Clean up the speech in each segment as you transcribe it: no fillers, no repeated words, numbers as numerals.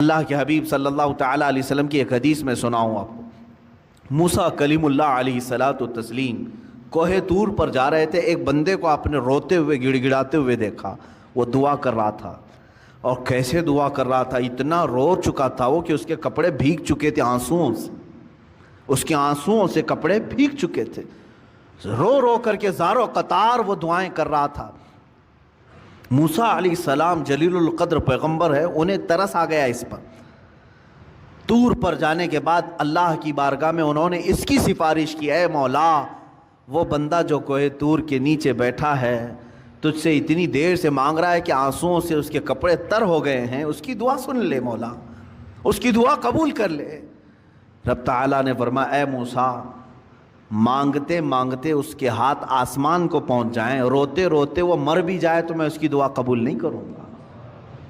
اللہ کے حبیب صلی اللہ تعالیٰ علیہ وسلم کی ایک حدیث میں سناؤں آپ کو۔ موسیٰ کلیم اللہ علیہ الصلاۃ والتسلیم کوہ طور پر جا رہے تھے، ایک بندے کو آپ نے روتے ہوئے گڑ گڑاتے ہوئے دیکھا۔ وہ دعا کر رہا تھا، اور کیسے دعا کر رہا تھا، اتنا رو چکا تھا وہ کہ اس کے کپڑے بھیگ چکے تھے آنسوؤں سے، اس کے آنسوؤں سے کپڑے بھیگ چکے تھے، رو رو کر کے زار و قطار وہ دعائیں کر رہا تھا۔ موسیٰ علیہ السلام جلیل القدر پیغمبر ہے، انہیں ترس آ گیا اس پر۔ طور پر جانے کے بعد اللہ کی بارگاہ میں انہوں نے اس کی سفارش کی، اے مولا، وہ بندہ جو کوہ طور کے نیچے بیٹھا ہے تجھ سے اتنی دیر سے مانگ رہا ہے کہ آنسوؤں سے اس کے کپڑے تر ہو گئے ہیں، اس کی دعا سن لے مولا، اس کی دعا قبول کر لے۔ رب تعالیٰ نے فرمایا، اے موسیٰ، مانگتے مانگتے اس کے ہاتھ آسمان کو پہنچ جائیں، روتے روتے وہ مر بھی جائے تو میں اس کی دعا قبول نہیں کروں گا۔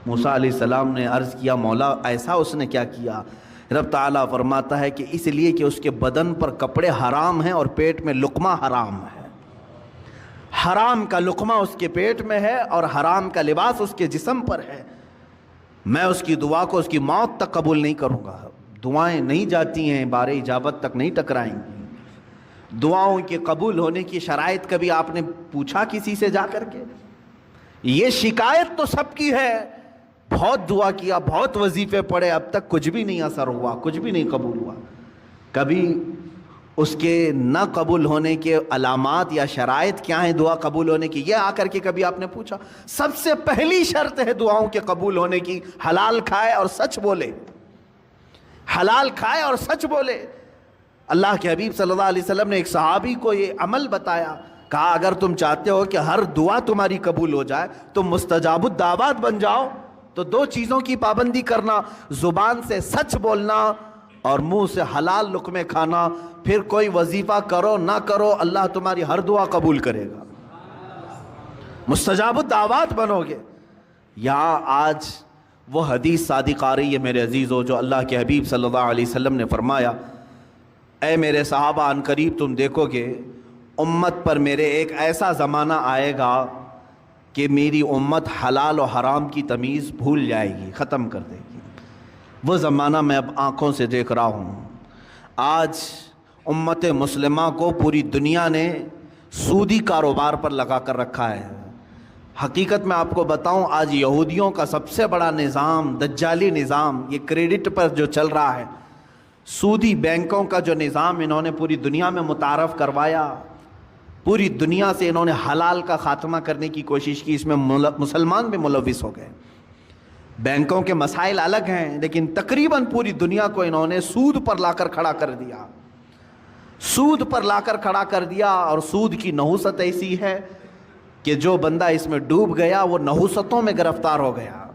موسیٰ علیہ السلام نے عرض کیا، مولا ایسا اس نے کیا کیا؟ رب تعالیٰ فرماتا ہے کہ اس لیے کہ اس کے بدن پر کپڑے حرام ہیں اور پیٹ میں لقمہ حرام ہے۔ حرام کا لقمہ اس کے پیٹ میں ہے اور حرام کا لباس اس کے جسم پر ہے، میں اس کی دعا کو اس کی موت تک قبول نہیں کروں گا۔ دعائیں نہیں جاتی ہیں، بار اجابت تک نہیں ٹکرائیں گی۔ دعاؤں کے قبول ہونے کی شرائط کبھی آپ نے پوچھا کسی سے جا کر کے؟ یہ شکایت تو سب کی ہے، بہت دعا کیا، بہت وظیفے پڑھے، اب تک کچھ بھی نہیں اثر ہوا، کچھ بھی نہیں قبول ہوا۔ کبھی اس کے نہ قبول ہونے کے علامات یا شرائط کیا ہیں دعا قبول ہونے کی، یہ آ کر کے کبھی آپ نے پوچھا؟ سب سے پہلی شرط ہے دعاؤں کے قبول ہونے کی، حلال کھائے اور سچ بولے، حلال کھائے اور سچ بولے۔ اللہ کے حبیب صلی اللہ علیہ وسلم نے ایک صحابی کو یہ عمل بتایا، کہا اگر تم چاہتے ہو کہ ہر دعا تمہاری قبول ہو جائے تو مستجاب الدعوات بن جاؤ، تو دو چیزوں کی پابندی کرنا، زبان سے سچ بولنا اور منہ سے حلال لقمے کھانا۔ پھر کوئی وظیفہ کرو نہ کرو، اللہ تمہاری ہر دعا قبول کرے گا، مستجاب الدعوات بنو گے۔ یہاں آج وہ حدیث صادق آ رہی ہے میرے عزیزو، جو اللہ کے حبیب صلی اللہ علیہ وسلم نے فرمایا، اے میرے صحابہ، ان قریب تم دیکھو گے امت پر میرے ایک ایسا زمانہ آئے گا کہ میری امت حلال و حرام کی تمیز بھول جائے گی، ختم کر دے گی۔ وہ زمانہ میں اب آنکھوں سے دیکھ رہا ہوں۔ آج امت مسلمہ کو پوری دنیا نے سودی کاروبار پر لگا کر رکھا ہے۔ حقیقت میں آپ کو بتاؤں، آج یہودیوں کا سب سے بڑا نظام، دجالی نظام، یہ کریڈٹ پر جو چل رہا ہے، سودی بینکوں کا جو نظام انہوں نے پوری دنیا میں متعارف کروایا، پوری دنیا سے انہوں نے حلال کا خاتمہ کرنے کی کوشش کی، اس میں مسلمان بھی ملوث ہو گئے۔ بینکوں کے مسائل الگ ہیں، لیکن تقریباً پوری دنیا کو انہوں نے سود پر لا کر کھڑا کر دیا، سود پر لا کر کھڑا کر دیا۔ اور سود کی نحوست ایسی ہے کہ جو بندہ اس میں ڈوب گیا وہ نحوستوں میں گرفتار ہو گیا۔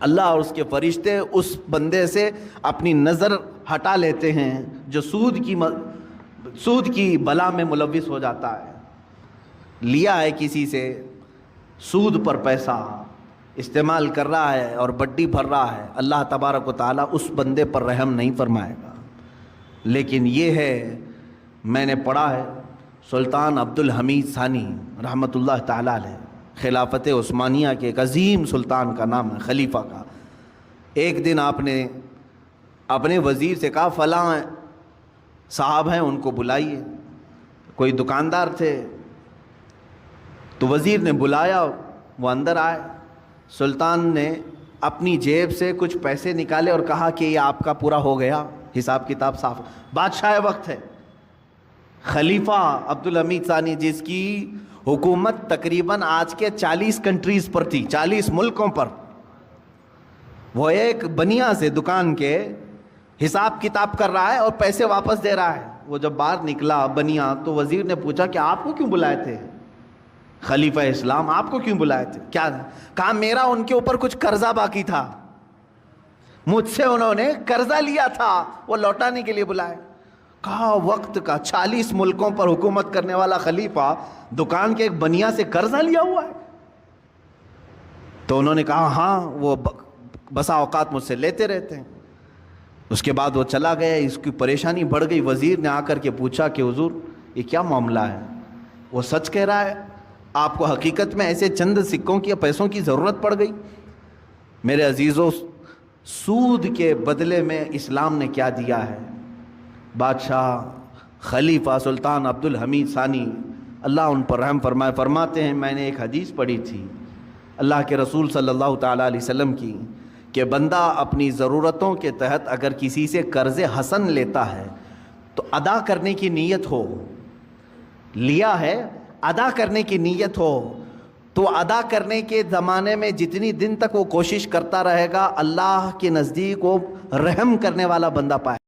اللہ اور اس کے فرشتے اس بندے سے اپنی نظر ہٹا لیتے ہیں جو سود کی بلا میں ملوث ہو جاتا ہے۔ لیا ہے کسی سے سود پر پیسہ، استعمال کر رہا ہے اور بڈی بھر رہا ہے، اللہ تبارک و تعالیٰ اس بندے پر رحم نہیں فرمائے گا۔ لیکن یہ ہے، میں نے پڑھا ہے، سلطان عبد الحمید ثانی رحمۃ اللہ تعالیٰ علیہ، خلافت عثمانیہ کے ایک عظیم سلطان کا نام ہے، خلیفہ کا۔ ایک دن آپ نے اپنے وزیر سے کہا فلاں صاحب ہیں ان کو بلائیے، کوئی دکاندار تھے، تو وزیر نے بلایا، وہ اندر آئے، سلطان نے اپنی جیب سے کچھ پیسے نکالے اور کہا کہ یہ آپ کا پورا ہو گیا، حساب کتاب صاف۔ بادشاہ وقت ہے، خلیفہ عبد الحمید ثانی، جس کی حکومت تقریباً آج کے 40 کنٹریز پر تھی، 40 ملکوں پر، وہ ایک بنیا سے دکان کے حساب کتاب کر رہا ہے اور پیسے واپس دے رہا ہے۔ وہ جب باہر نکلا بنیا تو وزیر نے پوچھا کہ آپ کو کیوں بلائے تھے خلیفہ اسلام، آپ کو کیوں بلائے تھے؟ کیا کہا؟ میرا ان کے اوپر کچھ قرضہ باقی تھا، مجھ سے انہوں نے قرضہ لیا تھا، وہ لوٹانے کے لیے بلائے۔ کہا وقت کا 40 ملکوں پر حکومت کرنے والا خلیفہ دکان کے ایک بنیا سے قرضہ لیا ہوا ہے؟ تو انہوں نے کہا ہاں، وہ بسا اوقات مجھ سے لیتے رہتے ہیں۔ اس کے بعد وہ چلا گیا، اس کی پریشانی بڑھ گئی۔ وزیر نے آ کر کے پوچھا کہ حضور یہ کیا معاملہ ہے؟ وہ سچ کہہ رہا ہے، آپ کو حقیقت میں ایسے چند سکوں کی یا پیسوں کی ضرورت پڑ گئی؟ میرے عزیزوں، سود کے بدلے میں اسلام نے کیا دیا ہے؟ بادشاہ خلیفہ سلطان عبد الحمید ثانی اللہ ان پر رحم فرمائے فرماتے ہیں، میں نے ایک حدیث پڑھی تھی اللہ کے رسول صلی اللہ تعالیٰ علیہ وسلم کی، کہ بندہ اپنی ضرورتوں کے تحت اگر کسی سے قرض حسن لیتا ہے تو ادا کرنے کی نیت ہو، لیا ہے ادا کرنے کی نیت ہو، تو ادا کرنے کے زمانے میں جتنی دن تک وہ کوشش کرتا رہے گا اللہ کے نزدیک وہ رحم کرنے والا بندہ پائے۔